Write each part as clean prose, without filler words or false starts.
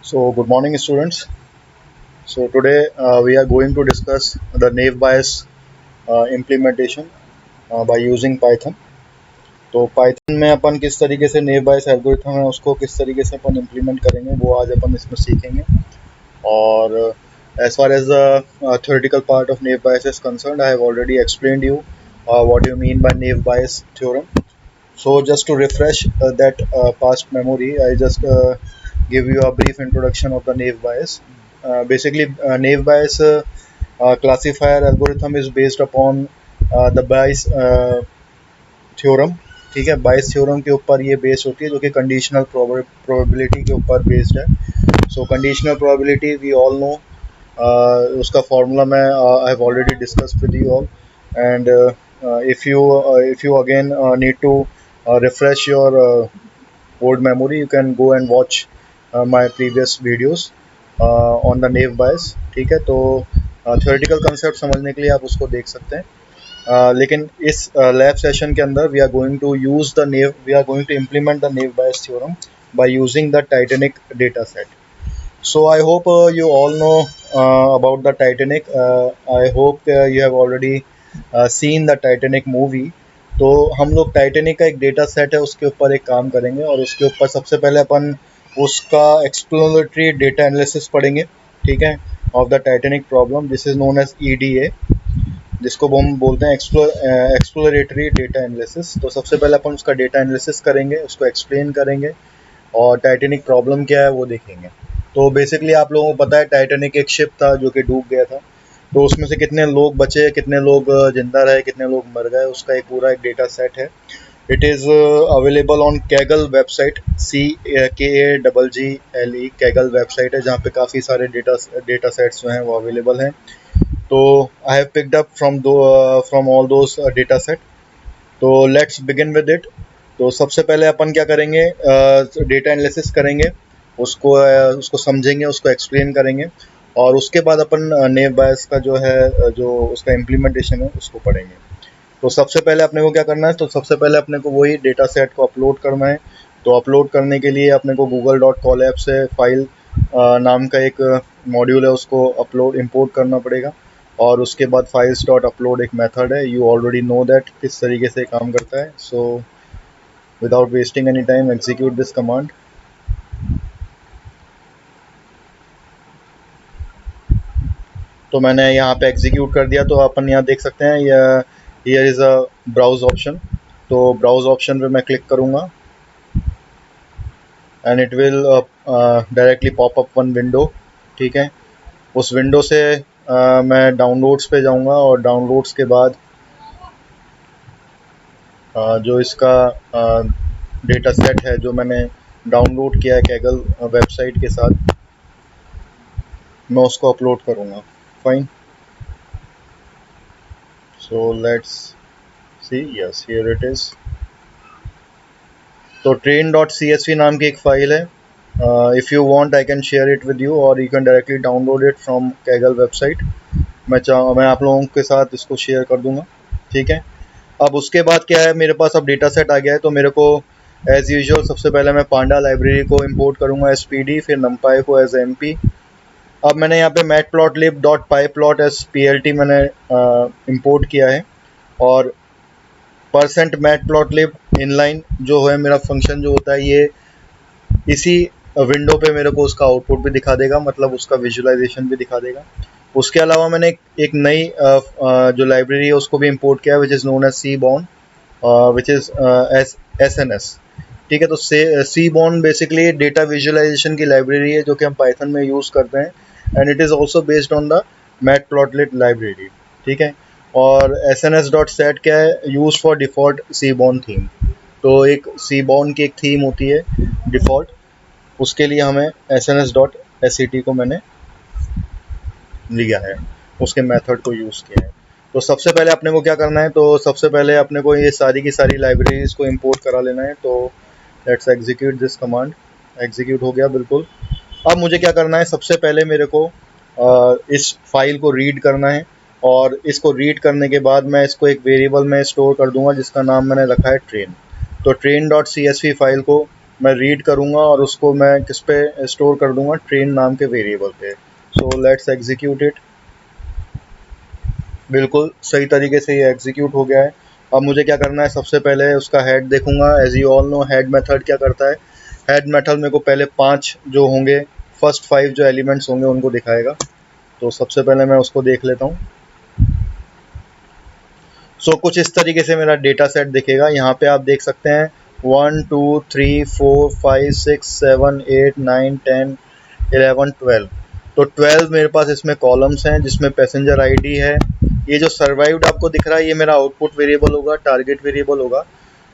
So, good morning, students. So, today we are going to discuss the naive Bayes implementation by using Python. तो Python में अपन किस तरीके से naive Bayes algorithm है उसको किस तरीके से अपन इम्प्लीमेंट करेंगे वो आज अपन इसमें सीखेंगे और as far as the theoretical part of naive Bayes is concerned, I have already explained you what you mean by naive Bayes theorem. So just to refresh that past memory, I just give you a brief introduction of the naive Bayes. Basically, naive Bayes classifier algorithm is based upon the Bayes theorem. ठीक है, बाइस theorem के ऊपर ये base होती है जो कि कंडीशनल प्रोबेबिलिटी के ऊपर बेस्ड है. So conditional probability we all know, उसका फॉर्मूला मैं I have already discuss with you all and if you again need to refresh your old memory, you can go and watch my previous videos on the naive Bayes. ठीक है, तो theoretical concept समझने के लिए आप उसको देख सकते हैं. लेकिन इस लैब सेशन के अंदर we are going to implement the naive Bayes theorem by using the Titanic data set. So I hope you all know about the Titanic. I hope you have already seen the Titanic movie. तो हम लोग Titanic का एक data set है उसके ऊपर एक काम करेंगे और उसके ऊपर सबसे पहले अपन उसका एक्सप्लोरेटरी डेटा एनालिसिस पढ़ेंगे. ठीक है, of the Titanic problem. This is known as EDA, जिसको हम बोलते हैं एक्सप्लोरेटरी डेटा एनालिसिस. तो सबसे पहले अपन उसका डेटा एनालिसिस करेंगे, उसको एक्सप्लेन करेंगे और टाइटेनिक प्रॉब्लम क्या है वो देखेंगे. तो बेसिकली आप लोगों को पता है टाइटेनिक एक शिप था जो कि डूब गया था. तो उसमें से कितने लोग बचे, कितने लोग जिंदा रहे, कितने लोग मर गए, उसका एक पूरा एक डेटा सेट है. It is available on Kaggle website. CAGGLE Kaggle website है जहाँ पे काफ़ी सारे डेटा सेट्स जो हैं वो अवेलेबल हैं. तो I have picked up from all those data set. तो लेट्स बिगिन विद इट. तो सबसे पहले अपन क्या करेंगे, डेटा एनालिसिस करेंगे, उसको समझेंगे, उसको एक्सप्लेन करेंगे और उसके बाद अपन naive Bayes का जो है जो उसका इम्प्लीमेंटेशन है उसको पढ़ेंगे. तो सबसे पहले अपने को क्या करना है, तो सबसे पहले अपने को वही डेटा सेट को अपलोड करना है. तो अपलोड करने के लिए अपने को google.colab से फाइल नाम का एक मॉड्यूल है उसको इंपोर्ट करना पड़ेगा और उसके बाद फाइल्स डॉट अपलोड एक मेथड है. यू ऑलरेडी नो दैट किस तरीके से काम करता है. So without wasting any time execute this command. तो मैंने यहाँ पे एग्जीक्यूट कर दिया. तो अपन यहाँ देख सकते हैं here is a browse option. तो ब्राउज ऑप्शन पे मैं क्लिक करूँगा and it will directly pop up one window. ठीक है, उस विंडो से मैं डाउनलोड्स पे जाऊँगा और डाउनलोड्स के बाद जो इसका डेटा सेट है जो मैंने डाउनलोड किया है कैगल वेबसाइट के साथ, मैं उसको अपलोड करूँगा. Fine. So let's see. Yes, here it is. तो train.csv नाम की एक फ़ाइल है. If you want I can share it with you और you can directly download it from Kaggle website. मैं आप लोगों के साथ इसको शेयर कर दूंगा. ठीक है, अब उसके बाद क्या है, मेरे पास अब डेटा सेट आ गया है. तो मेरे को एज़ यूजुअल सबसे पहले मैं पांडा लाइब्रेरी को इंपोर्ट करूँगा एज PD, फिर numpy को एज MP. अब मैंने यहाँ पे matplotlib.pyplot एज PLT मैंने इंपोर्ट किया है और %matplotlib इनलाइन जो है मेरा फंक्शन जो होता है ये इसी विंडो पे मेरे को उसका आउटपुट भी दिखा देगा, मतलब उसका विजुअलाइजेशन भी दिखा देगा. उसके अलावा मैंने एक नई जो लाइब्रेरी है उसको भी इंपोर्ट किया है which is known as Seaborn, which is SNS. ठीक है, तो Seaborn बेसिकली डेटा विजुअलाइजेशन की लाइब्रेरी है जो कि हम पाइथन में यूज़ करते हैं and it is also based on the matplotlib library. ठीक है, और SNS.stat क्या है, use for default Seaborn theme. तो एक Seaborn की एक थीम होती है डिफ़ॉल्ट, उसके लिए हमें SNS.set को मैंने लिया है, उसके मेथड को यूज़ किया है. तो सबसे पहले अपने को क्या करना है, तो सबसे पहले अपने को ये सारी की सारी लाइब्रेरीज को इंपोर्ट करा लेना है. तो let's execute this command. Execute हो गया बिल्कुल. अब मुझे क्या करना है, सबसे पहले मेरे को इस फाइल को रीड करना है और इसको रीड करने के बाद मैं इसको एक वेरिएबल में स्टोर कर दूंगा जिसका नाम मैंने रखा है ट्रेन. तो train.csv फाइल को मैं रीड करूँगा और उसको मैं किस पे स्टोर कर दूँगा, ट्रेन नाम के वेरिएबल पे। So let's execute it. बिल्कुल सही तरीके से ये एग्जीक्यूट हो गया है। अब मुझे क्या करना है, सबसे पहले उसका हेड देखूंगा। As you all know head method क्या करता है, हेड मेथड मेरे को पहले 5 जो होंगे, फर्स्ट 5 जो एलिमेंट्स होंगे उनको दिखाएगा। तो सबसे पहले मैं उसको देख लेता हूँ। सो कुछ इस तरीके से मेरा डेटा सेट दिखेगा। यहाँ पे आप देख सकते हैं 1 2 3 4 5 6 7 8 9 10 11 12। तो 12 मेरे पास इसमें कॉलम्स हैं जिसमें पैसेंजर आईडी है। ये जो सर्वाइव्ड आपको दिख रहा है ये मेरा आउटपुट वेरिएबल होगा, टारगेट वेरिएबल होगा।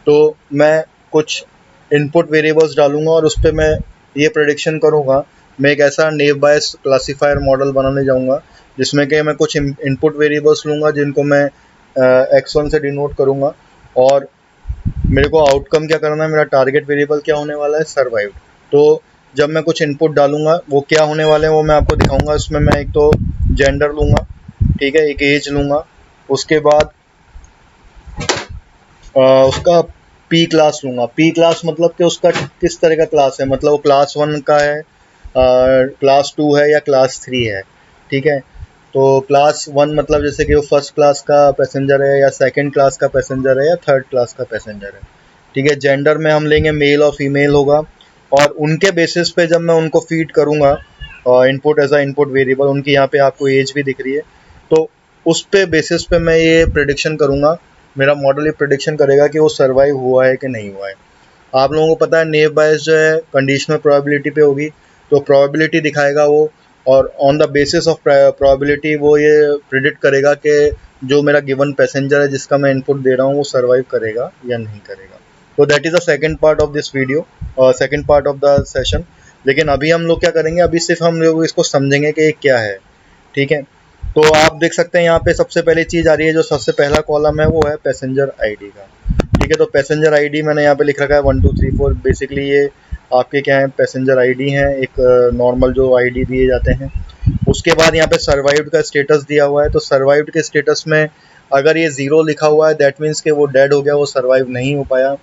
तो मैं कुछ इनपुट वेरिएबल्स डालूंगा और उस पर मैं ये प्रेडिक्शन करूंगा। मैं एक ऐसा नेव बायस क्लासीफायर मॉडल बनाने जाऊंगा जिसमें कि मैं कुछ इनपुट वेरिएबल्स लूंगा जिनको मैं x1 से डिनोट करूंगा, और मेरे को आउटकम क्या करना है, मेरा टारगेट वेरिएबल क्या होने वाला है, सर्वाइव्ड। तो जब मैं कुछ इनपुट डालूंगा वो क्या होने वाले हैं वो मैं आपको दिखाऊंगा। उसमें मैं एक तो जेंडर लूंगा, ठीक है, एक एज लूंगा, उसके बाद उसका पी क्लास लूंगा। पी क्लास मतलब कि उसका किस तरह का क्लास है, मतलब वो क्लास 1 का है, क्लास 2 है या क्लास 3 है, ठीक है। तो क्लास 1 मतलब जैसे कि वो फर्स्ट क्लास का पैसेंजर है या सेकंड क्लास का पैसेंजर है या थर्ड क्लास का पैसेंजर है, ठीक है। जेंडर में हम लेंगे मेल और फीमेल होगा, और उनके बेसिस पे जब मैं उनको फीड करूँगा input as a input variable, उनकी यहाँ पे आपको एज भी दिख रही है, तो उस पे बेसिस पे मैं ये प्रेडिक्शन करूँगा। मेरा मॉडल ये प्रेडिक्शन करेगा कि वो सर्वाइव हुआ है कि नहीं हुआ है। आप लोगों को पता है नेव बायस जो है कंडीशनल प्रोबेबिलिटी पे होगी, तो प्रोबेबिलिटी दिखाएगा वो, और on the basis of probability वो ये प्रिडिक्ट करेगा कि जो मेरा गिवन पैसेंजर है जिसका मैं इनपुट दे रहा हूँ वो सर्वाइव करेगा या नहीं करेगा। तो that is the second part of this video, second part of the session. लेकिन अभी हम लोग क्या करेंगे, अभी सिर्फ हम लोग इसको समझेंगे कि ये क्या है, ठीक है। तो आप देख सकते हैं यहाँ पे सबसे पहली चीज़ आ रही है, जो सबसे पहला कॉलम है वो है पैसेंजर आईडी का, ठीक है। तो पैसेंजर आईडी मैंने यहाँ पे लिख रखा है 1 2 3 4। बेसिकली ये आपके क्या है, पैसेंजर आईडी हैं, एक नॉर्मल जो आईडी दिए जाते हैं। उसके बाद यहाँ पे सर्वाइव्ड का स्टेटस दिया हुआ है। तो सर्वाइव्ड के स्टेटस में अगर ये 0 लिखा हुआ है दैट मीन्स कि वो डेड हो गया, वो सर्वाइव नहीं हो पाया,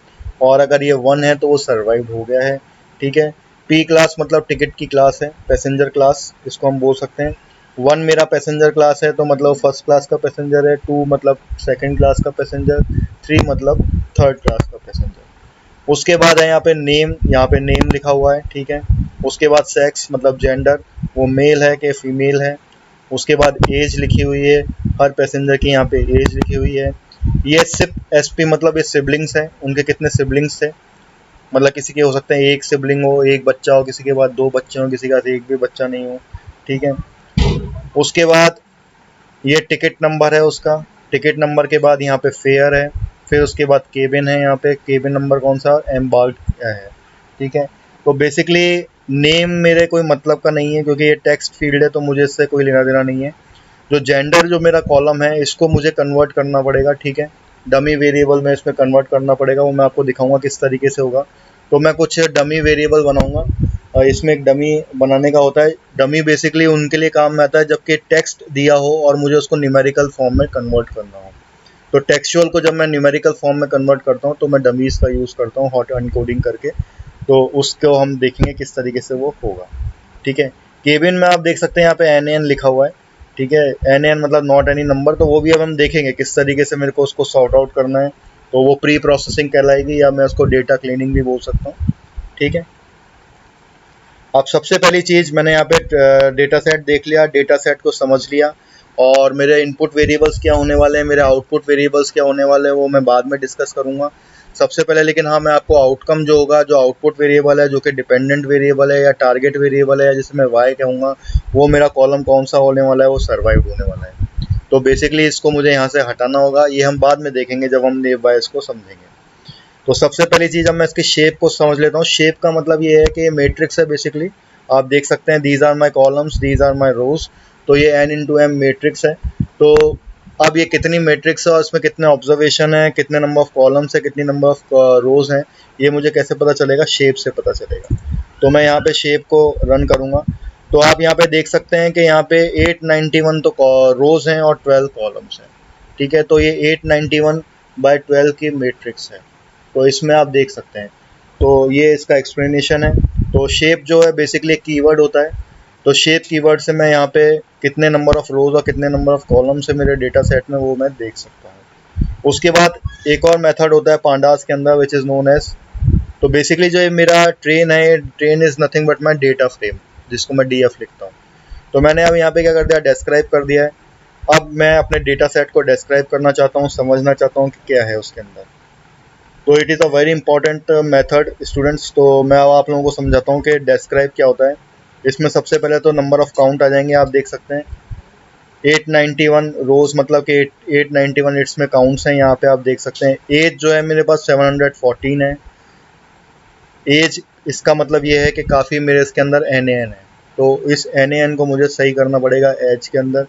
और अगर ये 1 है तो वो सर्वाइव हो गया है, ठीक है। पी क्लास मतलब टिकट की क्लास है, पैसेंजर क्लास इसको हम बोल सकते हैं। 1 मेरा पैसेंजर क्लास है तो मतलब फर्स्ट क्लास का पैसेंजर है, 2 मतलब सेकंड क्लास का पैसेंजर, 3 मतलब थर्ड क्लास का पैसेंजर। उसके बाद है यहाँ पे नेम, यहाँ पे नेम लिखा हुआ है, ठीक है। उसके बाद सेक्स मतलब जेंडर, वो मेल है कि फीमेल है। उसके बाद एज लिखी हुई है, हर पैसेंजर की यहाँ पे एज लिखी हुई है। ये सिर्फ एसपी मतलब ये सिबलिंग्स हैं, उनके कितने सिबलिंग्स थे, मतलब किसी के हो सकते हैं एक सिबलिंग हो, एक बच्चा हो, किसी के बाद 2 बच्चे हो, किसी के पास एक भी बच्चा नहीं हो, ठीक है। उसके बाद ये टिकट नंबर है उसका, टिकट नंबर के बाद यहाँ पे फेयर है, फिर उसके बाद केबिन है, यहाँ पे केबिन नंबर कौन सा, एम्बार्क है, ठीक है। तो बेसिकली नेम मेरे कोई मतलब का नहीं है क्योंकि ये टेक्स्ट फील्ड है, तो मुझे इससे कोई लेना देना नहीं है। जो जेंडर जो मेरा कॉलम है इसको मुझे कन्वर्ट करना पड़ेगा, ठीक है, डमी वेरिएबल में इसमें कन्वर्ट करना पड़ेगा। वो मैं आपको दिखाऊंगा किस तरीके से होगा। तो मैं कुछ डमी वेरिएबल बनाऊंगा, और इसमें एक डमी बनाने का होता है। डमी बेसिकली उनके लिए काम में आता है जबकि टेक्स्ट दिया हो और मुझे उसको न्यूमेरिकल फॉर्म में कन्वर्ट करना हो। तो टेक्सचुअल को जब मैं न्यूमेरिकल फॉर्म में कन्वर्ट करता हूँ तो मैं डमीज़ का यूज़ करता हूँ हॉट एनकोडिंग करके। तो उसको हम देखेंगे किस तरीके से वो होगा, ठीक है। केबिन में आप देख सकते हैं यहाँ पे NaN लिखा हुआ है, ठीक है। NaN मतलब नॉट एनी नंबर, तो वो भी अब हम देखेंगे किस तरीके से मेरे को उसको सॉर्ट आउट करना है। तो वो प्री प्रोसेसिंग कहलाएगी या मैं उसको डेटा क्लीनिंग भी बोल सकता हूँ, ठीक है। अब सबसे पहली चीज़ मैंने यहाँ पे डेटा सेट देख लिया, डेटा सेट को समझ लिया, और मेरे इनपुट वेरिएबल्स क्या होने वाले हैं, मेरे आउटपुट वेरिएबल्स क्या होने वाले हैं वो मैं बाद में डिस्कस करूँगा सबसे पहले। लेकिन हाँ, मैं आपको आउटकम जो होगा, जो आउटपुट वेरिएबल है जो कि डिपेंडेंट वेरिएबल है या टारगेट वेरिएबल है या जिसे मैं वाई कहूँगा, वो मेरा कॉलम कौन सा होने वाला है, वो सर्वाइव होने वाला है। तो बेसिकली इसको मुझे यहाँ से हटाना होगा, ये हम बाद में देखेंगे जब हम नेव बायस को समझेंगे। तो सबसे पहली चीज़ अब मैं इसकी शेप को समझ लेता हूँ। शेप का मतलब ये है कि ये मैट्रिक्स है बेसिकली। आप देख सकते हैं these are my columns, these are my rows. तो ये n इंटू एम मैट्रिक्स है। तो अब ये कितनी मैट्रिक्स है और इसमें कितने ऑब्जर्वेशन है, कितने नंबर ऑफ कॉलम्स है, कितनी नंबर ऑफ रोज हैं, ये मुझे कैसे पता चलेगा, शेप से पता चलेगा। तो मैं यहाँ पे शेप को रन करूँगा। तो आप यहाँ पे देख सकते हैं कि यहाँ पे 891 तो रोज हैं और 12 कॉलम्स हैं, ठीक है। तो ये 891 बाई 12 की मैट्रिक्स है। तो इसमें आप देख सकते हैं तो ये इसका एक्सप्लेनेशन है। तो शेप जो है बेसिकली एक कीवर्ड होता है। तो शेप कीवर्ड से मैं यहाँ पे कितने नंबर ऑफ रोज और कितने नंबर ऑफ कॉलम से मेरे डेटा सेट में वो मैं देख सकता हूँ। उसके बाद एक और मेथड होता है पांडास के अंदर विच इज़ नोन एज, तो बेसिकली जो ये मेरा ट्रेन है, train is nothing but my data frame, जिसको मैं DF लिखता हूँ। तो मैंने अब यहाँ पे क्या कर दिया, डिस्क्राइब कर दिया है। अब मैं अपने डेटा सेट को डिस्क्राइब करना चाहता हूँ, समझना चाहता हूँ कि क्या है उसके अंदर। तो it is a very important method students. तो मैं अब आप लोगों को समझाता हूँ कि डिस्क्राइब क्या होता है। इसमें सबसे पहले तो नंबर ऑफ काउंट आ जाएंगे, आप देख सकते हैं 891 रोज, मतलब कि 891 इट्स में काउंट्स हैं। यहाँ पे आप देख सकते हैं एज जो है मेरे पास 714 है। एज इसका मतलब ये है कि काफ़ी मेरे इसके अंदर NaN है, तो इस NaN को मुझे सही करना पड़ेगा एज के अंदर।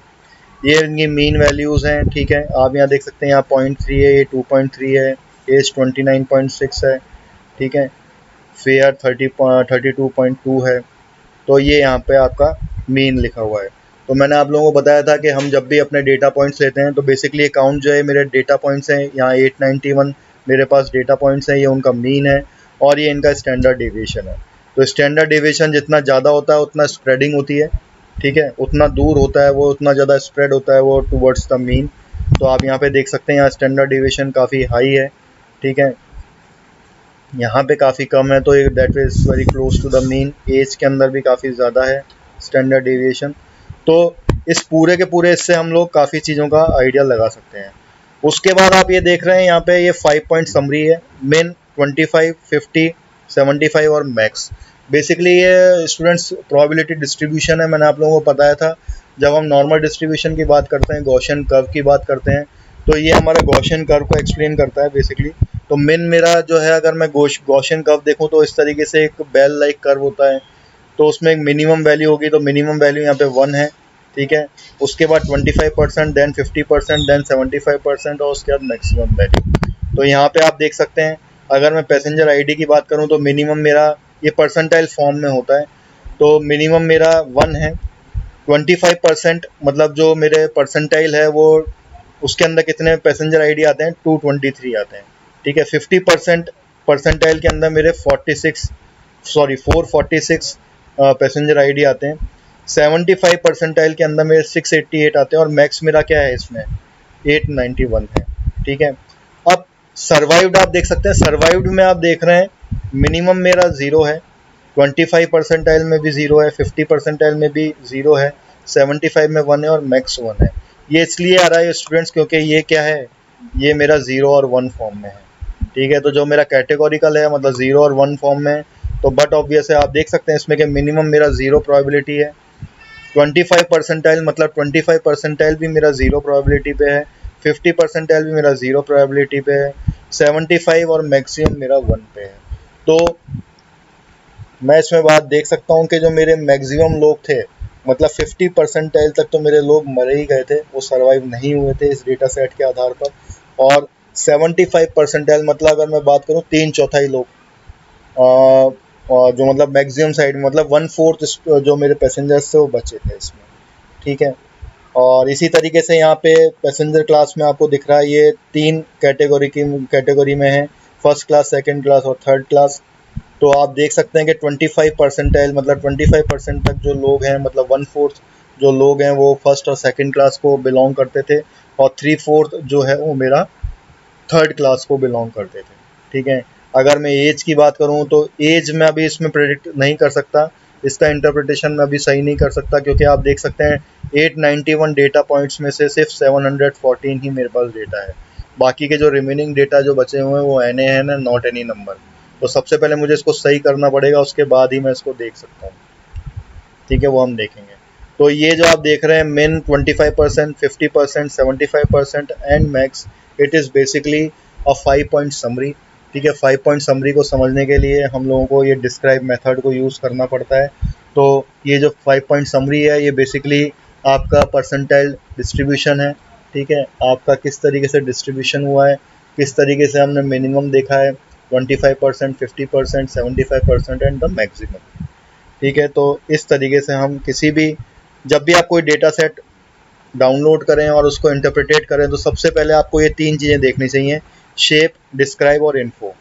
ये इनकी मीन वैल्यूज़ हैं, ठीक है। आप यहाँ देख सकते हैं, यहाँ 0.3 है, ये 2.3 है, एज 29.6 है, ठीक है। फेयर 32.2 है। तो ये यहाँ पे आपका मीन लिखा हुआ है। तो मैंने आप लोगों को बताया था कि हम जब भी अपने डेटा पॉइंट्स लेते हैं तो बेसिकली अकाउंट जो है मेरे डेटा पॉइंट्स हैं, यहाँ 891 मेरे पास डेटा पॉइंट्स हैं, ये उनका मीन है और ये इनका स्टैंडर्ड डेविएशन है। तो स्टैंडर्ड डेविएशन जितना ज़्यादा होता है उतना स्प्रेडिंग होती है, ठीक है। उतना दूर होता है वो, उतना ज़्यादा स्प्रेड होता है वो टूवर्ड्स द मीन। तो आप यहाँ पे देख सकते हैं, यहाँ स्टैंडर्ड डेविएशन काफ़ी हाई है, ठीक है। यहाँ पे काफ़ी कम है, तो that is very close to the mean. Age के अंदर भी काफ़ी ज़्यादा है स्टैंडर्ड डेविएशन। तो इस पूरे के पूरे इससे हम लोग काफ़ी चीज़ों का आइडिया लगा सकते हैं। उसके बाद आप ये देख रहे हैं, यहाँ पे ये 5 पॉइंट समरी है, मिन 25, 50, 75 और मैक्स। बेसिकली ये स्टूडेंट्स प्रोबेबिलिटी डिस्ट्रीब्यूशन है। मैंने आप लोगों को बताया था, जब हम नॉर्मल डिस्ट्रीब्यूशन की बात करते हैं, गॉसियन कर्व की बात करते हैं, तो ये हमारा गॉसियन कर्व को एक्सप्लेन करता है बेसिकली। तो मिन मेरा जो है, अगर मैं गॉसियन कर्व देखूं तो इस तरीके से एक बेल लाइक कर्व होता है। तो उसमें एक मिनिमम वैल्यू होगी, तो मिनिमम वैल्यू यहाँ पे 1 है, ठीक है। उसके बाद 25%, देन 50%, देन 75% और उसके बाद मैक्सिमम वैल्यू। तो यहाँ पे आप देख सकते हैं, अगर मैं पैसेंजर आईडी की बात करूँ तो मिनिमम मेरा ये परसेंटाइल फॉर्म में होता है। तो मिनिमम मेरा 1 है। 25% मतलब जो मेरे परसेंटाइल है वो, उसके अंदर कितने पैसेंजर आईडी आते हैं, 223 आते हैं, ठीक है। 50% परसेंटाइल के अंदर मेरे 446 पैसेंजर आईडी आते हैं। 75 परसेंटाइल के अंदर मेरे 688 आते हैं और मैक्स मेरा क्या है इसमें, 891 है, ठीक है। अब सर्वाइव्ड आप देख सकते हैं, सर्वाइव्ड में आप देख रहे हैं मिनिमम मेरा 0 है, 25 परसेंटाइल में भी 0 है, 50 परसेंटाइल में भी 0 है, 75 में 1 है और मैक्स 1 है। ये इसलिए आ रहा है स्टूडेंट्स क्योंकि ये क्या है, ये मेरा 0 और 1 फॉर्म में है, ठीक है। तो जो मेरा कैटेगोरिकल है, मतलब 0 और 1 फॉर्म में है, तो बट ऑब्वियस है, आप देख सकते हैं इसमें कि मिनिमम मेरा 0 प्रोबेबिलिटी है। 25 परसेंटाइल मतलब 25 परसेंटाइल भी मेरा 0 प्रोबेबिलिटी पे है, 50 परसेंटाइल भी मेरा 0 प्रोबेबिलिटी पे है, 75 और मैक्सिमम मेरा 1 पे है। तो मैं इसमें बात देख सकता हूँ कि जो मेरे मैक्सिमम लोग थे, मतलब 50 परसेंटाइल तक तो मेरे लोग मरे ही गए थे, वो सर्वाइव नहीं हुए थे इस डेटा सेट के आधार पर। और 75 परसेंटाइल मतलब अगर मैं बात करूँ 3/4 लोग, और जो मतलब मैक्सिमम साइड, मतलब 1/4 जो मेरे पैसेंजर्स थे वो बचे थे इसमें, ठीक है। और इसी तरीके से यहाँ पे पैसेंजर क्लास में आपको दिख रहा है, ये 3 कैटेगरी में है, फर्स्ट क्लास, सेकंड क्लास और थर्ड क्लास। तो आप देख सकते हैं कि 25 परसेंटाइल मतलब 25% तक जो लोग हैं, मतलब 1/4 जो लोग हैं वो फर्स्ट और सेकंड क्लास को बिलोंग करते थे, और 3/4 जो है वो मेरा थर्ड क्लास को बिलोंग करते थे, ठीक है। अगर मैं एज की बात करूं तो एज में अभी इसमें प्रेडिक्ट नहीं कर सकता, इसका इंटरप्रिटेशन मैं अभी सही नहीं कर सकता, क्योंकि आप देख सकते हैं 891 डेटा पॉइंट्स में से सिर्फ 714 ही मेरे पास डेटा है। बाकी के जो रिमेनिंग डेटा जो बचे हुए हैं वो NaN है, नॉट एनी नंबर। तो सबसे पहले मुझे इसको सही करना पड़ेगा, उसके बाद ही मैं इसको देख सकता हूँ, ठीक है, वो हम देखेंगे। तो ये जो आप देख रहे हैं मिन 25%, 50%, 75% and max, it is basically a 5 point summary, ठीक है। 5 पॉइंट समरी को समझने के लिए हम लोगों को ये डिस्क्राइब मेथड को यूज़ करना पड़ता है। तो ये जो 5 पॉइंट समरी है, ये बेसिकली आपका परसेंटाइल डिस्ट्रीब्यूशन है, ठीक है। आपका किस तरीके से डिस्ट्रीब्यूशन हुआ है, किस तरीके से हमने मिनिमम देखा है 25%, 50%, 75% एंड द मैक्सिमम, ठीक है। तो इस तरीके से हम किसी भी, जब भी आप कोई डेटा सेट डाउनलोड करें और उसको इंटरप्रिटेट करें, तो सबसे पहले आपको ये 3 चीज़ें देखनी चाहिए, शेप, डिस्क्राइब और इन्फो।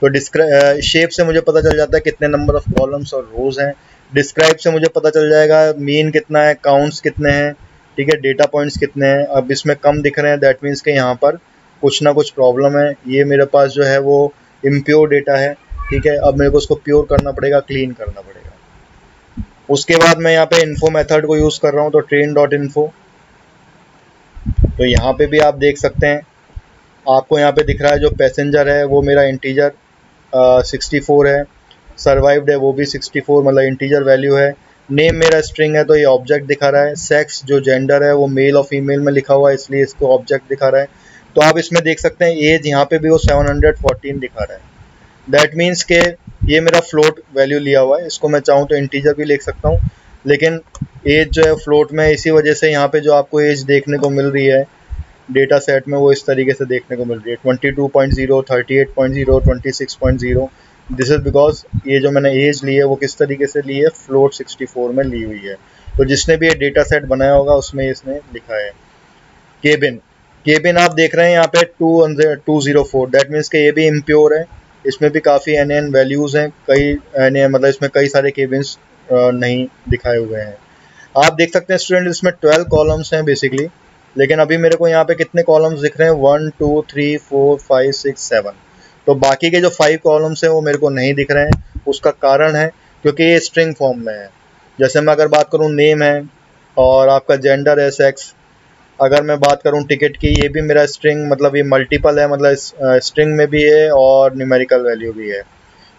तो शेप से मुझे पता चल जाता है कितने नंबर ऑफ कॉलम्स और रोज हैं। डिस्क्राइब से मुझे पता चल जाएगा मीन कितना है, काउंट्स कितने हैं, ठीक है, डेटा पॉइंट्स कितने हैं। अब इसमें कम दिख रहे हैं, दैट मीन्स कि यहाँ पर कुछ ना कुछ प्रॉब्लम है। ये मेरे पास जो है वो इम्प्योर डेटा है, ठीक है। अब मेरे को उसको प्योर करना पड़ेगा, क्लीन करना पड़ेगा। उसके बाद मैं यहाँ पे इन्फो मेथड को यूज़ कर रहा हूँ, तो ट्रेन डॉट इन्फो। तो यहाँ पे भी आप देख सकते हैं, आपको यहाँ पे दिख रहा है जो पैसेंजर है वो मेरा इंटीजर 64 है, सर्वाइव्ड है वो भी 64 मतलब इंटीजर वैल्यू है। नेम मेरा स्ट्रिंग है तो ये ऑब्जेक्ट दिखा रहा है। सेक्स जो जेंडर है वो मेल और फीमेल में लिखा हुआ है, इसलिए इसको ऑब्जेक्ट दिखा रहा है। तो आप इसमें देख सकते हैं एज यहाँ पे भी वो 714 दिखा रहा है। दैट मीन्स के ये मेरा फ्लोट वैल्यू लिया हुआ है, इसको मैं चाहूँ तो इंटीजर भी लिख सकता हूँ, लेकिन एज जो है फ्लोट में, इसी वजह से यहाँ पे जो आपको एज देखने को मिल रही है डेटा सेट में वो इस तरीके से देखने को मिल रही है 22.0, 38.0, 26.0। दिस इज बिकॉज ये जो मैंने एज ली है वो किस तरीके से ली है, फ्लोट 64 में ली हुई है। तो जिसने भी ये डेटा सेट बनाया होगा उसमें इसने लिखा है। केबिन, केबिन आप देख रहे हैं यहाँ पे 204, दैट मीन्स के ये भी इम्प्योर है। इसमें भी काफ़ी एन एन वैल्यूज़ हैं, कई एन मतलब इसमें कई सारे केबिन्स नहीं दिखाए हुए हैं। आप देख सकते हैं स्टूडेंट इसमें 12 कॉलम्स हैं बेसिकली, लेकिन अभी मेरे को यहाँ पे कितने कॉलम्स दिख रहे हैं, 1 2 3 4 5 6 7। तो बाकी के जो 5 कॉलम्स हैं वो मेरे को नहीं दिख रहे हैं। उसका कारण है क्योंकि ये स्ट्रिंग फॉर्म में है। जैसे मैं अगर बात करूँ नेम है और आपका जेंडर है सेक्स। अगर मैं बात करूँ टिकट की, ये भी मेरा स्ट्रिंग मतलब ये मल्टीपल है, मतलब स्ट्रिंग में भी है और न्यूमेरिकल वैल्यू भी है।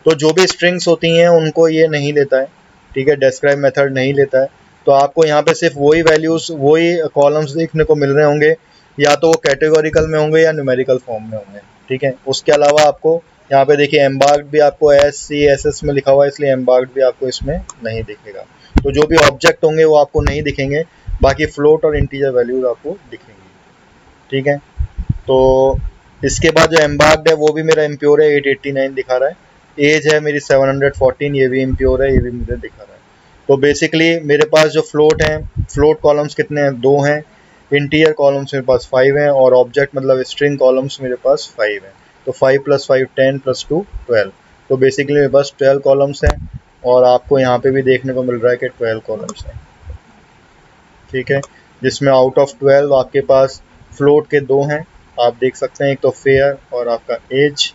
तो जो भी स्ट्रिंग्स होती हैं उनको ये नहीं लेता है, ठीक है, डिस्क्राइब मेथड नहीं लेता है। तो आपको यहाँ पे सिर्फ वही वैल्यूज़ वही कॉलम्स देखने को मिल रहे होंगे, या तो वो कैटेगोरिकल में होंगे या न्यूमेरिकल फॉर्म में होंगे, ठीक है। उसके अलावा आपको यहाँ पे देखिए एम्बार्क्ड भी आपको SCSS में लिखा हुआ है, इसलिए एम्बार्क्ड भी आपको इसमें नहीं दिखेगा। तो जो भी ऑब्जेक्ट होंगे वो आपको नहीं दिखेंगे, बाकी फ्लोट और इंटीजर वैल्यूज आपको दिखेंगी, ठीक है। तो इसके बाद जो एम्बार्क्ड है वो भी मेरा इम्प्योर है, 889 दिखा रहा है। एज है मेरी 714, ये भी इम्प्योर है, ये भी मुझे दिखा रहा है। तो बेसिकली मेरे पास जो फ्लोट हैं, फ्लोट कॉलम्स कितने हैं, 2 हैं। इंटीजर कॉलम्स मेरे पास 5 हैं और ऑब्जेक्ट मतलब स्ट्रिंग कॉलम्स मेरे पास 5 हैं। तो 5 + 5 10 + 2 12। तो बेसिकली मेरे पास 12 कॉलम्स हैं और आपको यहाँ पे भी देखने को मिल रहा है कि 12 कॉलम्स हैं, ठीक है। जिसमें आउट ऑफ 12 आपके पास फ्लोट के 2 हैं, आप देख सकते हैं, एक तो फेयर और आपका एज,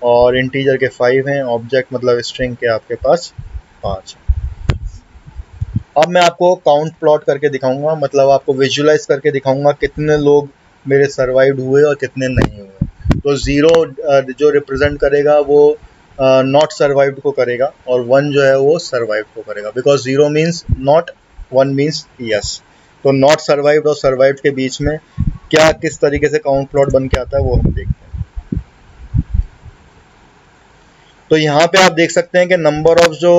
और इंटीजर के 5 हैं, ऑब्जेक्ट मतलब स्ट्रिंग के आपके पास 5 हैं। अब मैं आपको काउंट प्लॉट करके दिखाऊंगा, मतलब आपको विजुलाइज करके दिखाऊंगा कितने लोग मेरे सर्वाइव्ड हुए और कितने नहीं हुए। तो 0 जो रिप्रेजेंट करेगा वो नॉट सर्वाइव्ड को करेगा, और 1 जो है वो सर्वाइव्ड को करेगा, because 0 means not, 1 means yes. तो नॉट सर्वाइव्ड और सर्वाइव्ड के बीच में क्या किस तरीके से काउंट प्लॉट बन के आता है वो हम देखते हैं। तो यहाँ पे आप देख सकते हैं कि नंबर ऑफ जो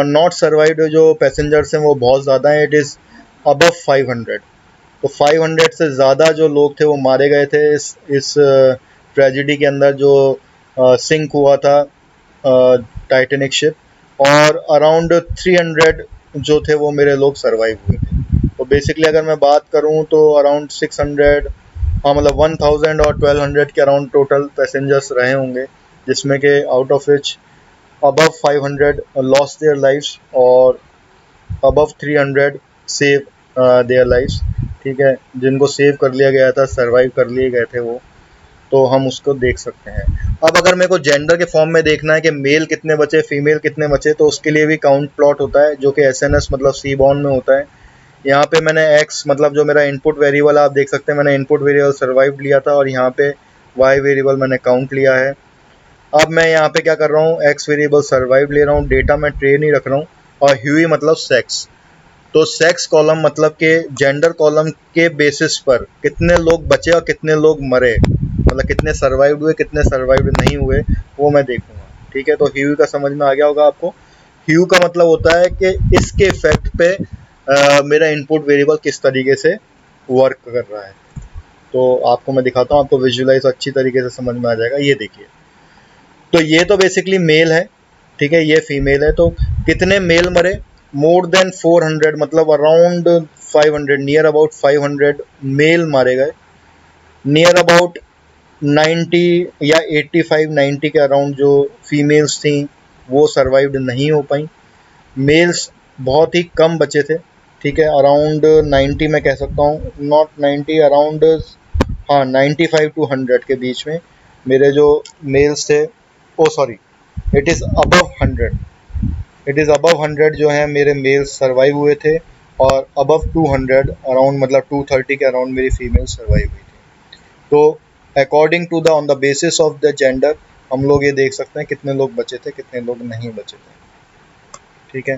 नॉट सर्वाइव्ड जो पैसेंजर्स हैं वो बहुत ज़्यादा है, इट इज़ अबव 500। तो 500 से ज़्यादा जो लोग थे वो मारे गए थे इस ट्रेजिडी के अंदर जो सिंक हुआ था टाइटैनिक शिप, और अराउंड 300 जो थे वो मेरे लोग सर्वाइव हुए थे। तो बेसिकली अगर मैं बात करूं तो अराउंड 600, हाँ मतलब 1000 और 1200 के अराउंड टोटल पैसेंजर्स रहे होंगे, जिसमें के out of which above 500 lost their lives और अबव 300 सेव देयर लाइफ्स, ठीक है। जिनको सेव कर लिया गया था, सर्वाइव कर लिए गए थे वो, तो हम उसको देख सकते हैं। अब अगर मेरे को जेंडर के फॉर्म में देखना है कि मेल कितने बचे फीमेल कितने बचे, तो उसके लिए भी काउंट प्लॉट होता है जो कि SNS मतलब सीबॉर्न में होता है। यहाँ पे मैंने x मतलब जो मेरा इनपुट वेरिएबल आप देख सकते हैं, मैंने इनपुट वेरिएबल सर्वाइव लिया था और यहाँ पे y वेरिएबल मैंने काउंट लिया है। अब मैं यहाँ पे क्या कर रहा हूँ, x वेरिएबल सर्वाइव ले रहा हूँ, डेटा मैं ट्रेन ही रख रहा हूँ, और ह्यूई मतलब सेक्स। तो सेक्स कॉलम मतलब के जेंडर कॉलम के बेसिस पर कितने लोग बचे और कितने लोग मरे, मतलब कितने सर्वाइव्ड हुए कितने सर्वाइव्ड नहीं हुए, वो मैं देखूंगा, ठीक है। तो ह्यू का समझ में आ गया होगा आपको। ह्यू का मतलब होता है कि इसके इफेक्ट पे मेरा इनपुट वेरिएबल किस तरीके से वर्क कर रहा है। तो आपको मैं दिखाता हूँ, आपको विजुअलाइज अच्छी तरीके से समझ में आ जाएगा। ये देखिए, तो ये तो बेसिकली मेल है, ठीक है, ये फीमेल है। तो कितने मेल मरे, मोर देन 400 मतलब अराउंड 500, नियर अबाउट 500 मेल मारे गए। नियर अबाउट 90 या 85-90 के अराउंड जो फीमेल्स थी वो सर्वाइव्ड नहीं हो पाई। मेल्स बहुत ही कम बचे थे, ठीक है, अराउंड 90 मैं कह सकता हूँ, नॉट 90, अराउंड, हाँ 95 टू 100 के बीच में मेरे जो मेल्स थे, oh sorry, it is above 100, it is above 100 जो है मेरे मेल्स सर्वाइव हुए थे, और अबव 200 अराउंड, मतलब 230 के अराउंड मेरी फीमेल सर्वाइव हुई थी। तो according to the on the basis of the gender हम लोग ये देख सकते हैं कितने लोग बचे थे, कितने लोग नहीं बचे थे, ठीक है,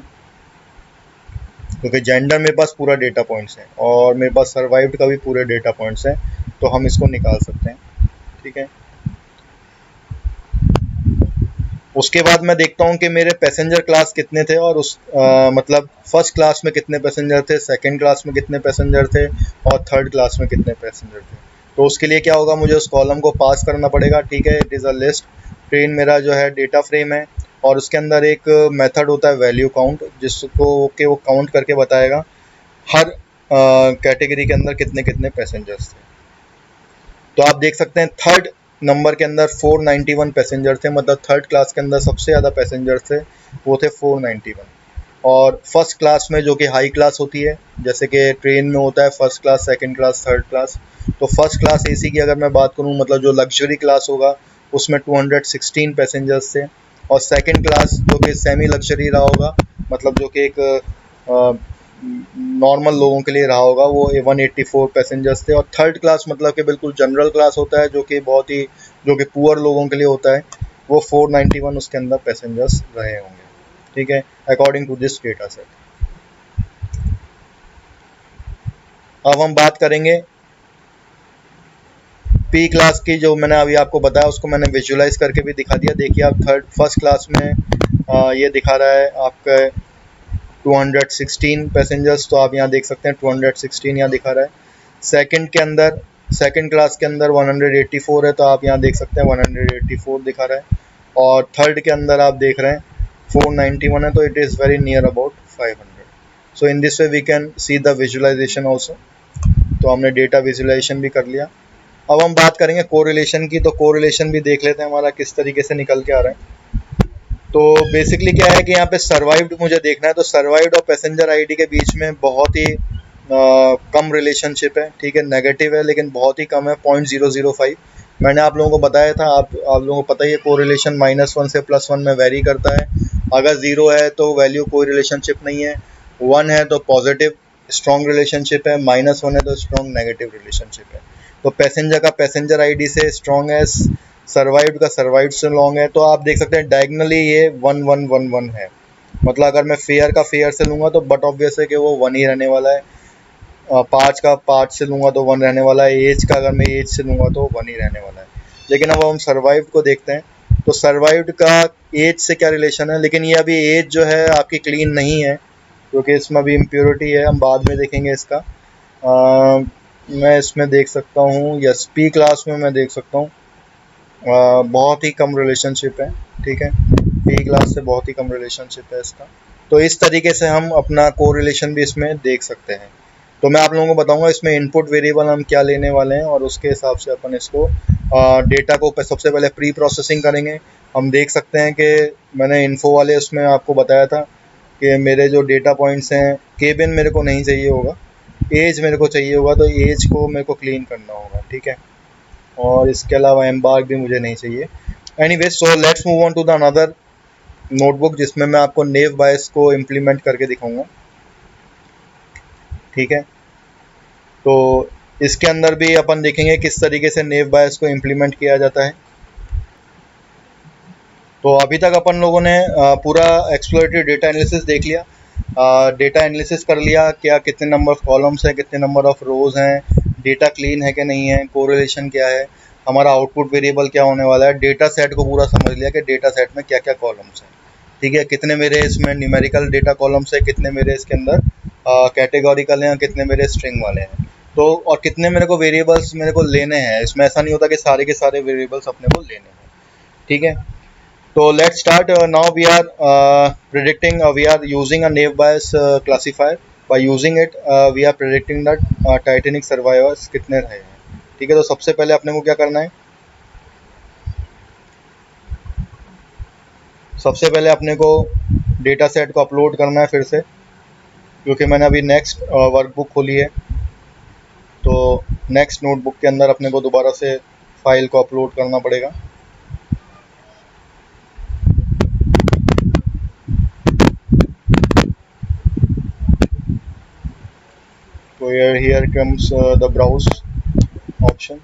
क्योंकि जेंडर मेरे पास पूरा डेटा पॉइंट्स है और मेरे पास सर्वाइव्ड का भी पूरे डेटा पॉइंट्स हैं, तो हम इसको निकाल सकते हैं, ठीक है। उसके बाद मैं देखता हूँ कि मेरे पैसेंजर क्लास कितने थे, और उस मतलब फर्स्ट क्लास में कितने पैसेंजर थे, सेकंड क्लास में कितने पैसेंजर थे, और थर्ड क्लास में कितने पैसेंजर थे। तो उसके लिए क्या होगा, मुझे उस कॉलम को पास करना पड़ेगा, ठीक है। It is a list. Train मेरा जो है डेटा फ्रेम है, और उसके अंदर एक मेथड होता है वैल्यू काउंट, जिसको कि वो काउंट करके बताएगा हर कैटेगरी के अंदर कितने कितने पैसेंजर्स थे। तो आप देख सकते हैं थर्ड नंबर के अंदर 491 पैसेंजर थे, मतलब थर्ड क्लास के अंदर सबसे ज़्यादा पैसेंजर थे, वो थे 491। और फर्स्ट क्लास में, जो कि हाई क्लास होती है, जैसे कि ट्रेन में होता है first class, second class, third class, तो फर्स्ट क्लास एसी की अगर मैं बात करूं, मतलब जो लग्जरी क्लास होगा, उसमें 216 पैसेंजर्स थे। और सेकंड क्लास जो कि सेमी लग्जरी रहा होगा, मतलब जो कि एक नॉर्मल लोगों के लिए रहा होगा, वो 184 पैसेंजर्स थे। और थर्ड क्लास मतलब कि बिल्कुल जनरल क्लास होता है, जो कि बहुत ही, जो कि पुअर लोगों के लिए होता है, वो 491 उसके अंदर पैसेंजर्स रहे होंगे, ठीक है, according to this data set. अब हम बात करेंगे पी क्लास की, जो मैंने अभी आपको बताया उसको मैंने विजुलाइज करके भी दिखा दिया। देखिए आप फर्स्ट क्लास में ये दिखा रहा है आपका 216 पैसेंजर्स, तो आप यहाँ देख सकते हैं 216 यहाँ दिखा रहा है। सेकंड के अंदर, सेकंड क्लास के अंदर 184 है, तो आप यहाँ देख सकते हैं 184 दिखा रहा है। और थर्ड के अंदर आप देख रहे हैं 491 है, तो it is very near about 500। So in this way we can see the visualisation also. तो हमने डेटा विजुलाइजेशन भी कर लिया। अब हम बात करेंगे कोरिलेशन की, तो कोरिलेशन भी देख लेते हैं हमारा किस तरीके से निकल के आ रहा है। तो बेसिकली क्या है कि यहाँ पे सर्वाइव्ड मुझे देखना है, तो सर्वाइव्ड और पैसेंजर आईडी के बीच में बहुत ही कम रिलेशनशिप है, ठीक है, नेगेटिव है, लेकिन बहुत ही कम है, 0.005। मैंने आप लोगों को बताया था, आप लोगों को पता ही है, कोरिलेशन -1 से +1 में वेरी करता है। अगर 0 है तो वैल्यू कोई रिलेशनशिप नहीं है, 1 है तो पॉजिटिव स्ट्रॉन्ग रिलेशनशिप है, -1 है तो स्ट्रॉन्ग नेगेटिव रिलेशनशिप है। तो पैसेंजर का पैसेंजर आईडी से स्ट्रॉन्ग है, सर्वाइव्ड का सर्वाइव्ड से लॉन्ग है। तो आप देख सकते हैं डायगनली ये 1-1-1-1 है, मतलब अगर मैं फेयर का फेयर से लूँगा तो बट ऑब्वियस है कि वो 1 ही रहने वाला है। 5 का 5 से लूँगा तो 1 रहने वाला है। एज का अगर मैं एज से लूँगा तो 1 ही रहने वाला है। लेकिन अब हम सर्वाइव्ड को देखते हैं, तो सर्वाइव्ड का एज से क्या रिलेशन है, लेकिन ये अभी एज जो है आपकी क्लीन नहीं है, क्योंकि इसमें अभी इम्प्योरिटी है, हम बाद में देखेंगे इसका। मैं इसमें देख सकता हूँ, यस, पी क्लास में मैं देख सकता हूँ बहुत ही कम रिलेशनशिप है, ठीक है, पी क्लास से बहुत ही कम रिलेशनशिप है इसका। तो इस तरीके से हम अपना कोरिलेशन भी इसमें देख सकते हैं। तो मैं आप लोगों को बताऊंगा इसमें इनपुट वेरिएबल हम क्या लेने वाले हैं, और उसके हिसाब से अपन इसको डेटा को सबसे पहले प्री प्रोसेसिंग करेंगे। हम देख सकते हैं कि मैंने इन्फो वाले उसमें आपको बताया था कि मेरे जो डेटा पॉइंट्स हैं, केबिन मेरे को नहीं चाहिए होगा, एज मेरे को चाहिए होगा, तो एज को मेरे को क्लीन करना होगा, ठीक है, और इसके अलावा एम्बार्क भी मुझे नहीं चाहिए। Anyway, so let's move on to the another notebook, जिसमें मैं आपको नेव बायस को इम्प्लीमेंट करके दिखाऊंगा, ठीक है। तो इसके अंदर भी अपन देखेंगे किस तरीके से नेव बायस को इम्प्लीमेंट किया जाता है। तो अभी तक अपन लोगों ने पूरा एक्सप्लोरेटरी डेटा एनालिसिस देख लिया, डेटा एनालिसिस कर लिया, क्या कितने नंबर ऑफ कॉलम्स हैं, कितने नंबर ऑफ रोज हैं, डेटा क्लीन है कि नहीं है, कोरिलेशन क्या है, हमारा आउटपुट वेरिएबल क्या होने वाला है, डेटा सेट को पूरा समझ लिया कि डेटा सेट में क्या क्या कॉलम्स हैं, ठीक है, कितने मेरे इसमें न्यूमेरिकल डेटा कॉलम्स है, कितने मेरे इसके अंदर कैटेगोरिकल हैं, और कितने मेरे स्ट्रिंग वाले हैं। तो और कितने मेरे को वेरिएबल्स मेरे को लेने हैं, इसमें ऐसा नहीं होता कि सारे के सारे वेरिएबल्स अपने को लेने हैं, ठीक है। So let's start. Now we are predicting. We are using a naive Bayes classifier. By using it, we are predicting that Titanic survivors कितने रहे हैं, ठीक है। तो सबसे पहले अपने को क्या करना है, सबसे पहले अपने को डेटा सेट को अपलोड करना है फिर से, क्योंकि मैंने अभी नेक्स्ट वर्कबुक खोली है, तो नेक्स्ट नोटबुक के अंदर अपने को दोबारा से फाइल को अपलोड करना पड़ेगा। तो here comes the browse option,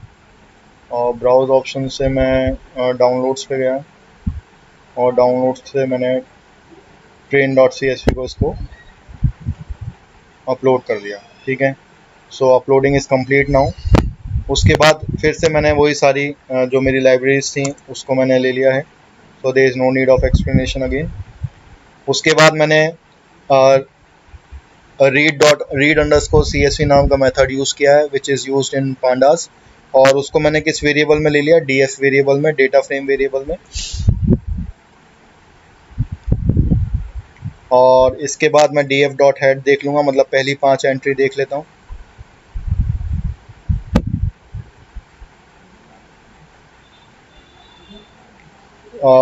और ब्राउज ऑप्शन से मैं डाउनलोड्स पे गया और डाउनलोड्स से मैंने train.csv को इसको अपलोड कर दिया। ठीक है, सो अपलोडिंग इज़ कंप्लीट नाउ। उसके बाद फिर से मैंने वही सारी जो मेरी लाइब्रेरीज थी उसको मैंने ले लिया है, so there is no need of explanation again. उसके बाद मैंने रीड अंडरस्कोर CSV नाम का मेथड यूज़ किया है, which is used in pandas, और उसको मैंने किस वेरिएबल में ले लिया, DF वेरिएबल में, डेटा फ्रेम वेरिएबल में। और इसके बाद मैं df.head देख लूँगा, मतलब पहली 5 एंट्री देख लेता हूँ।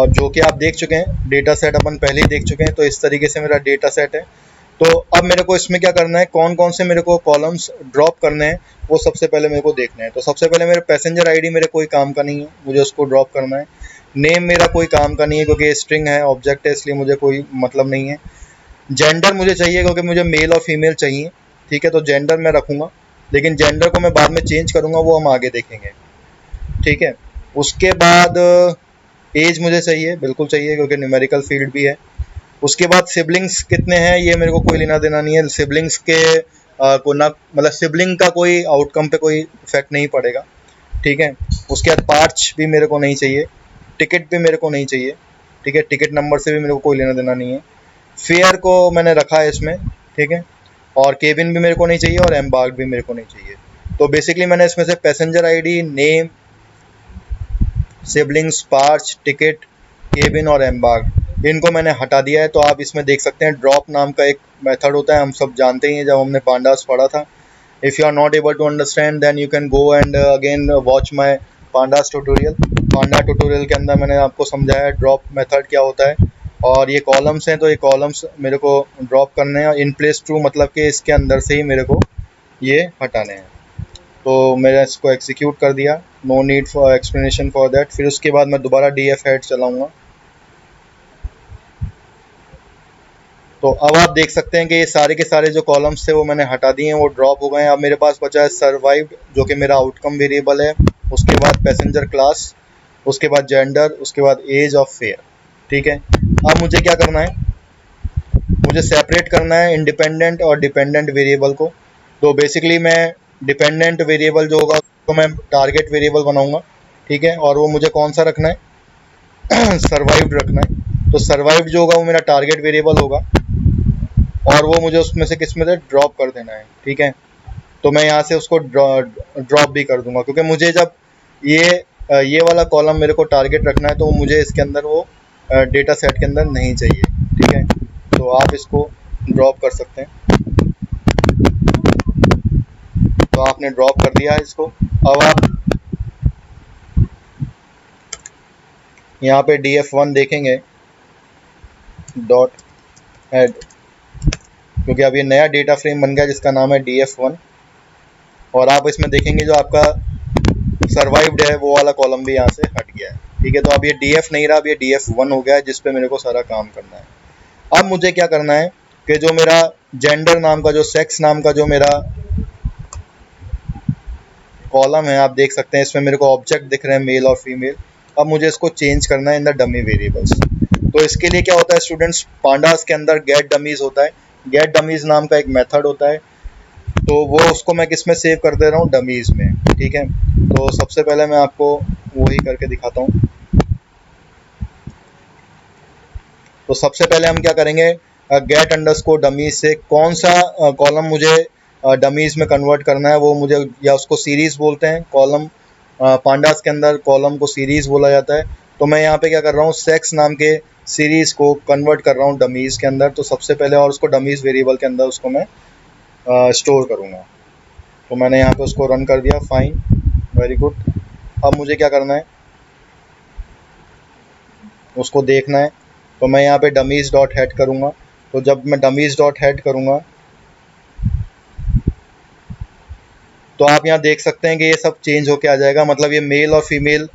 जो कि आप देख चुके हैं, डेटा सेट अपन पहले ही देख चुके हैं। तो इस तरीके से मेरा डेटा सेट है। तो अब मेरे को इसमें क्या करना है, कौन कौन से मेरे को कॉलम्स ड्रॉप करने हैं वो सबसे पहले मेरे को देखना है। तो सबसे पहले मेरे पैसेंजर आईडी मेरे कोई काम का नहीं है, मुझे उसको ड्रॉप करना है। नेम मेरा कोई काम का नहीं है क्योंकि स्ट्रिंग है, ऑब्जेक्ट है, इसलिए मुझे कोई मतलब नहीं है। जेंडर मुझे चाहिए क्योंकि मुझे मेल और फीमेल चाहिए। ठीक है, तो जेंडर मैं रखूँगा, लेकिन जेंडर को मैं बाद में चेंज करूँगा, वो हम आगे देखेंगे। ठीक है, उसके बाद एज मुझे चाहिए, बिल्कुल चाहिए, क्योंकि न्यूमेरिकल फील्ड भी है। उसके बाद सिबलिंग्स कितने हैं ये मेरे को कोई लेना देना नहीं है। सिबलिंग्स के को ना, मतलब सिबलिंग का कोई आउटकम पे कोई इफेक्ट नहीं पड़ेगा। ठीक है, उसके बाद पार्च भी मेरे को नहीं चाहिए, टिकट भी मेरे को नहीं चाहिए। ठीक है, टिकट नंबर से भी मेरे को कोई लेना देना नहीं है। फेयर को मैंने रखा है इसमें। ठीक है, और केबिन भी मेरे को नहीं चाहिए और एम्बार्क भी मेरे को नहीं चाहिए। तो बेसिकली मैंने इसमें से passenger ID, name, siblings, parch, ticket, cabin और एम्बार्क, इनको मैंने हटा दिया है। तो आप इसमें देख सकते हैं ड्रॉप नाम का एक मेथड होता है, हम सब जानते ही हैं जब हमने पांडास पढ़ा था। If you are not able to understand then you can go and again watch my pandas tutorial. Panda tutorial के अंदर मैंने आपको समझाया ड्रॉप मेथड क्या होता है। और ये कॉलम्स हैं, तो ये कॉलम्स मेरे को ड्रॉप करने हैं। इन प्लेस ट्रू मतलब कि इसके अंदर से ही मेरे को ये हटाने हैं। तो मैंने इसको एग्जीक्यूट कर दिया, no need for explanation for that. फिर उसके बाद मैं दोबारा DF हेड चलाऊँगा। तो अब आप देख सकते हैं कि ये सारे के सारे जो कॉलम्स थे वो मैंने हटा दिए हैं, वो ड्रॉप हो गए हैं। अब मेरे पास बचा है सर्वाइव्ड, जो कि मेरा आउटकम वेरिएबल है। उसके बाद पैसेंजर क्लास, उसके बाद जेंडर, उसके बाद एज ऑफ फेयर। ठीक है, अब मुझे क्या करना है, मुझे सेपरेट करना है इंडिपेंडेंट और डिपेंडेंट वेरिएबल को। तो बेसिकली मैं डिपेंडेंट वेरिएबल जो होगा उसको मैं टारगेट वेरिएबल बनाऊंगा। ठीक है, और वो मुझे कौन सा रखना है सर्वाइव्ड रखना है। तो सर्वाइव्ड जो होगा वो मेरा टारगेट वेरिएबल होगा, और वो मुझे उसमें से किस में से ड्रॉप कर देना है। ठीक है, तो मैं यहाँ से उसको ड्रॉप भी कर दूंगा, क्योंकि मुझे जब ये वाला कॉलम मेरे को टारगेट रखना है तो मुझे इसके अंदर वो डेटा सेट के अंदर नहीं चाहिए। ठीक है, तो आप इसको ड्रॉप कर सकते हैं। तो आपने ड्रॉप कर दिया है इसको। अब आप यहाँ पे DF1 देखेंगे डॉट हेड, क्योंकि अब ये नया डेटा फ्रेम बन गया जिसका नाम है DF1। और आप इसमें देखेंगे जो आपका सर्वाइव्ड है वो वाला कॉलम भी यहाँ से हट गया है। ठीक है, तो अब ये DF नहीं रहा, अब ये DF1 हो गया है, जिस पे मेरे को सारा काम करना है। अब मुझे क्या करना है कि जो मेरा जेंडर नाम का, जो सेक्स नाम का जो मेरा कॉलम है, आप देख सकते हैं इसमें मेरे को ऑब्जेक्ट दिख रहे हैं मेल और फीमेल। अब मुझे इसको चेंज करना है इन द डमी वेरिएबल्स। तो इसके लिए क्या होता है स्टूडेंट्स, पांडास के अंदर गेट डमीज होता है। गेट डमीज नाम का एक मेथड होता है, तो वो उसको मैं किस में सेव कर दे रहा हूँ, डमीज में। ठीक है, तो सबसे पहले मैं आपको वही करके दिखाता हूँ। तो सबसे पहले हम क्या करेंगे, गेट अंडरस्कोर डमीज से कौन सा कॉलम मुझे डमीज में कन्वर्ट करना है वो मुझे, या उसको सीरीज बोलते हैं कॉलम। पांडास के अंदर कॉलम को सीरीज बोला जाता है। तो मैं यहाँ पे क्या कर रहा हूँ, सेक्स नाम के सीरीज को कन्वर्ट कर रहा हूँ डमीज के अंदर। तो सबसे पहले, और उसको डमीज वेरिएबल के अंदर उसको मैं स्टोर करूँगा। तो मैंने यहाँ पे उसको रन कर दिया, फाइन, वेरी गुड। अब मुझे क्या करना है, उसको देखना है तो मैं यहाँ पे डमीज डॉट हेड करूँगा। तो जब मैं डमीज डॉट हेड करूँगा तो आप यहाँ देख सकते हैं कि ये सब चेंज होके आ जाएगा, मतलब ये मेल और फीमेल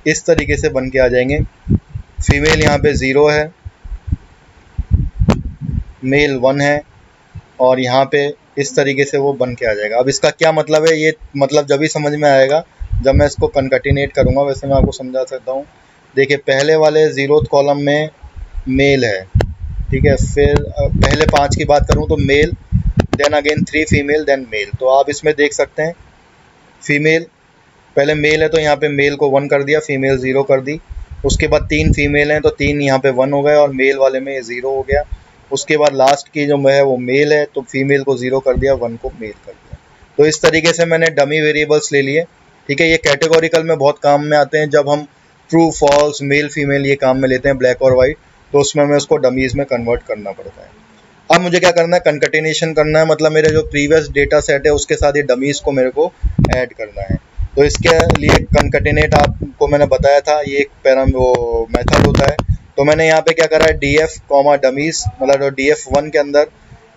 इस तरीके से बन के आ जाएंगे। फीमेल यहाँ पे 0 है, मेल 1 है, और यहाँ पे इस तरीके से वो बन के आ जाएगा। अब इसका क्या मतलब है, ये मतलब जब ही समझ में आएगा जब मैं इसको कनकैटिनेट करूँगा। वैसे मैं आपको समझा सकता हूँ। देखिए पहले वाले 0th कॉलम में मेल है, ठीक है। फिर पहले 5 की बात करूँ तो male, then again 3 female, then male. तो आप इसमें देख सकते हैं फीमेल, पहले मेल है तो यहाँ पे मेल को 1 कर दिया, फीमेल 0 कर दी। उसके बाद 3 फीमेल हैं तो 3 यहाँ पे 1 हो गए और मेल वाले में 0 हो गया। उसके बाद लास्ट की जो है वो मेल है तो फीमेल को 0 कर दिया, 1 को मेल कर दिया। तो इस तरीके से मैंने डमी वेरिएबल्स ले लिए, ठीक है। ये कैटेगोरिकल में बहुत काम में आते हैं, जब हम ट्रू फॉल्स मेल फीमेल ये काम में लेते हैं ब्लैक और वाइट, तो उसमें हमें उसको डमीज में कन्वर्ट करना पड़ता है। अब मुझे क्या करना है, कनकैटिनेशन करना है, मतलब मेरे जो प्रीवियस डेटा सेट है उसके साथ ये डमीज को मेरे को ऐड करना है। तो इसके लिए कनकैटिनेट आपको मैंने बताया था, ये एक वो मेथड होता है। तो मैंने यहाँ पे क्या करा है, df कॉमा डमीज, मतलब df1 के अंदर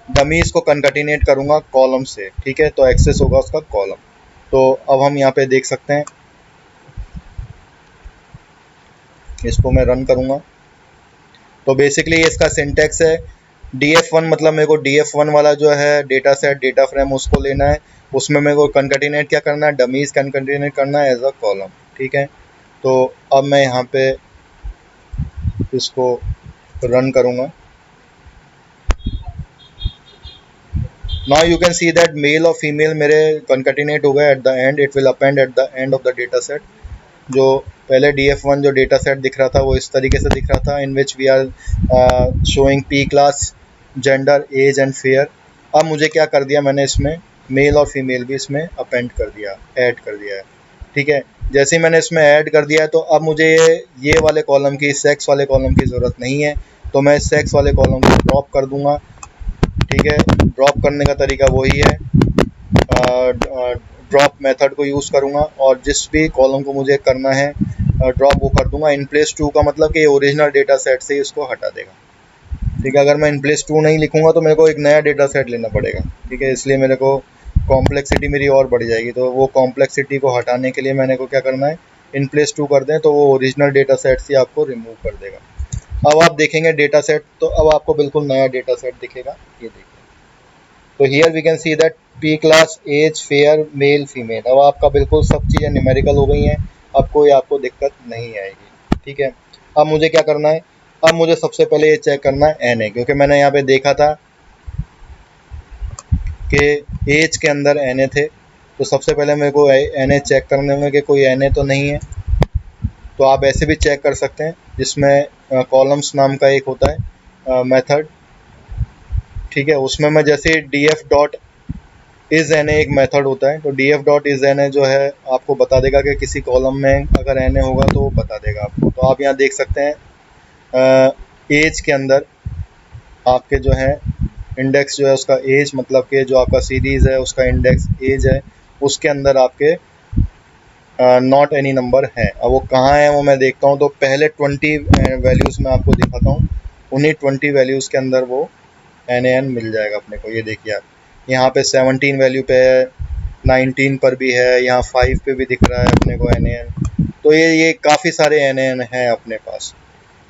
डमीज को कनकैटिनेट करूँगा कॉलम से, ठीक है। तो एक्सेस होगा उसका कॉलम। तो अब हम यहाँ पे देख सकते हैं, इसको मैं रन करूँगा। तो बेसिकली इसका सिंटेक्स है df1, मतलब मेरे को df1 वाला जो है डेटा सेट डेटा फ्रेम उसको लेना है, उसमें मेरे को कनकैटिनेट क्या करना है, डमीज कनकैटिनेट करना है एज अ कॉलम, ठीक है। तो अब मैं यहाँ पे इसको रन करूँगा। Now you can see that male और फीमेल मेरे कनकैटिनेट हो गए at the end, it will append at the end of the data set. जो पहले df1 जो डेटा सेट दिख रहा था वो इस तरीके से दिख रहा था, in which we are showing p class, gender, age and fare. अब मुझे क्या कर दिया, मैंने इसमें मेल और फीमेल भी इसमें अपेंड कर दिया, ऐड कर दिया है, ठीक है। जैसे ही मैंने इसमें ऐड कर दिया है तो अब मुझे ये वाले कॉलम की, सेक्स वाले कॉलम की ज़रूरत नहीं है। तो मैं सेक्स वाले कॉलम को ड्रॉप कर दूंगा, ठीक है। ड्रॉप करने का तरीका वही है, ड्रॉप मेथड को यूज़ करूँगा और जिस भी कॉलम को मुझे करना है ड्रॉप वो कर दूंगा। इन प्लेस 2 का मतलब कि ओरिजिनल डेटा सेट से इसको हटा देगा, ठीक है। अगर मैं इन प्लेस 2 नहीं लिखूंगा तो मेरे को एक नया डेटा सेट लेना पड़ेगा, ठीक है। इसलिए मेरे को कॉम्प्लेक्सिटी मेरी और बढ़ जाएगी। तो वो कॉम्प्लेक्सिटी को हटाने के लिए मैंने को क्या करना है, इन प्लेस 2 कर दें तो वो ओरिजिनल डेटा सेट से आपको रिमूव कर देगा। अब आप देखेंगे डेटा सेट, तो अब आपको बिल्कुल नया डेटा सेट दिखेगा, ये देखिए। तो here we can see that p class, age, fare, male, female. अब आपका बिल्कुल सब चीज़ें न्यूमेरिकल हो गई हैं, अब कोई आपको दिक्कत नहीं आएगी, ठीक है। अब मुझे क्या करना है, अब मुझे सबसे पहले ये चेक करना है NA, क्योंकि मैंने यहाँ पे देखा था कि एज के अंदर NA थे। तो सबसे पहले मेरे को NA चेक करने में कि कोई NA तो नहीं है। तो आप ऐसे भी चेक कर सकते हैं, जिसमें कॉलम्स नाम का एक होता है मेथड, ठीक है। उसमें मैं जैसे df डॉट इज एन एक मेथड होता है, तो df डॉट इज एन जो है आपको बता देगा कि किसी कॉलम में अगर एन होगा तो वो बता देगा आपको। तो आप यहाँ देख सकते हैं एज के अंदर आपके जो है इंडेक्स जो है उसका एज, मतलब कि जो आपका सीरीज़ है उसका इंडेक्स एज है, उसके अंदर आपके नॉट एनी नंबर है। अब वो कहाँ है वो मैं देखता हूँ। तो पहले 20 वैल्यूज़ में आपको दिखाता हूँ, उन्हीं 20 वैल्यूज़ के अंदर वो NaN मिल जाएगा अपने को। ये देखिए आप, यहाँ पे 17 वैल्यू पे है, 19 पर भी है, यहाँ 5 पे भी दिख रहा है अपने को NaN। तो ये काफ़ी सारे NaN हैं अपने पास।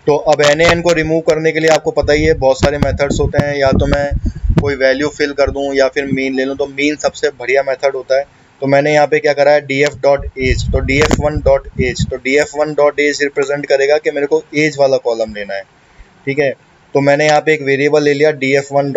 तो अब NaN को रिमूव करने के लिए आपको पता ही है बहुत सारे मेथड्स होते हैं, या तो मैं कोई वैल्यू फिल कर दूं या फिर मीन ले लूं। तो मीन सबसे बढ़िया मेथड होता है। तो मैंने यहाँ पे क्या करा है, df डॉट एज, तो df1 डॉट एज, तो df1 डॉट एज रिप्रेजेंट करेगा कि मेरे को एज वाला कॉलम लेना है, ठीक है। तो मैंने यहाँ पे एक वेरिएबल ले लिया df1